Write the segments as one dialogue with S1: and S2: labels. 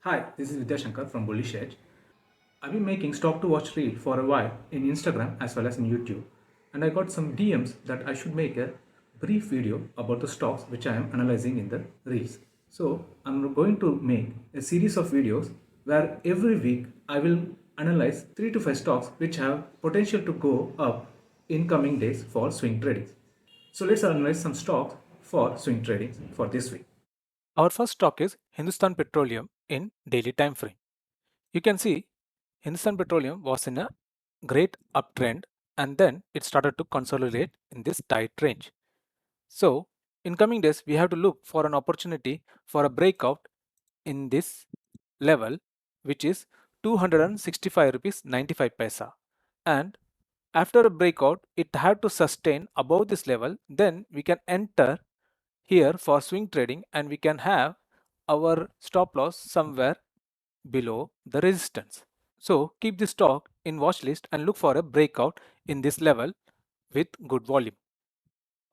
S1: Hi, this is Vidyashankar from Bullish Edge. I've been making stock to watch reel for a while in Instagram as well as in YouTube, and I got some DMs that I should make a brief video about the stocks which I am analyzing in the reels. So I'm going to make a series of videos where every week I will analyze 3 to 5 stocks which have potential to go up in coming days for swing trading. So let's analyze some stocks for swing trading for this week.
S2: Our first stock is Hindustan Petroleum in daily time frame. You can see Hindustan Petroleum was in a great uptrend and then it started to consolidate in this tight range. So in coming days, we have to look for an opportunity for a breakout in this level, which is 265 rupees 95 paisa. And after a breakout, it had to sustain above this level, then we can enter here for swing trading and we can have our stop loss somewhere below the resistance. So keep this stock in watch list and look for a breakout in this level with good volume.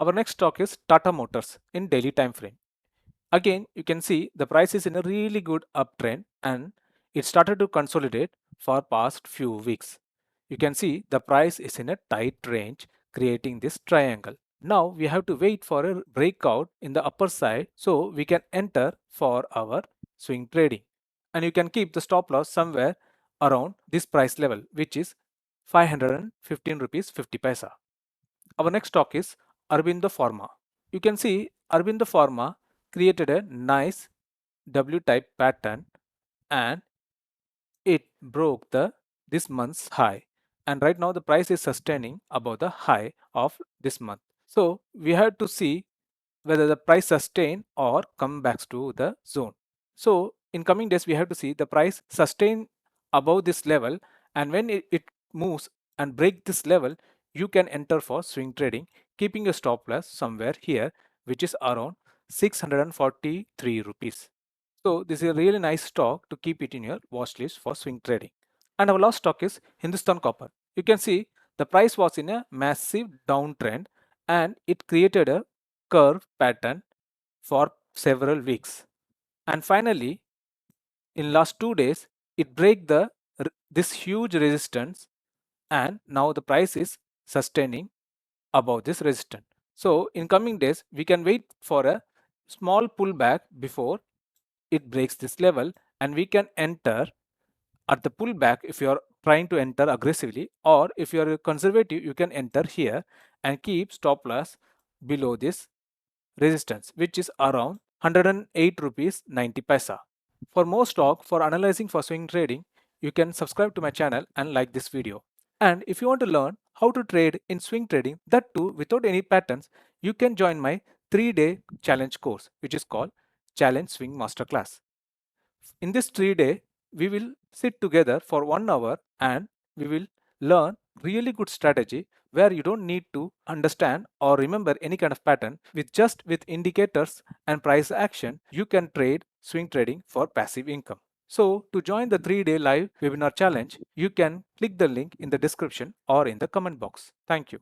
S2: Our next stock is Tata Motors in daily time frame. Again, you can see the price is in a really good uptrend and it started to consolidate for past few weeks. You can see the price is in a tight range, creating this triangle. Now we have to wait for a breakout in the upper side so we can enter for our swing trading. And you can keep the stop loss somewhere around this price level, which is 515 rupees 50 paisa. Our next stock is Arvindo Pharma. You can see Arvindo Pharma created a nice W-type pattern and it broke the this month's high, and right now the price is sustaining above the high of this month. So we have to see whether the price sustain or come back to the zone. So in coming days we have to see the price sustain above this level, and when it moves and break this level, you can enter for swing trading, keeping a stop loss somewhere here, which is around 643 rupees. So this is a really nice stock to keep it in your watch list for swing trading. And our last stock is Hindustan Copper. You can see the price was in a massive downtrend and it created a curve pattern for several weeks. And finally, in last 2 days, it break this huge resistance and now the price is sustaining above this resistance. So in coming days, we can wait for a small pullback before it breaks this level and we can enter at the pullback if you are trying to enter aggressively, or if you are conservative you can enter here and keep stop loss below this resistance, which is around 108 rupees 90 paisa. For more stock for analyzing for swing trading, you can subscribe to my channel and like this video. And if you want to learn how to trade in swing trading, that too without any patterns, you can join my 3-day challenge course, which is called Challenge Swing Masterclass. In this 3-day, we will sit together for 1 hour and we will learn really good strategy where you don't need to understand or remember any kind of pattern. With indicators and price action, you can trade swing trading for passive income. So to join the 3-day live webinar challenge, you can click the link in the description or in the comment box. Thank you.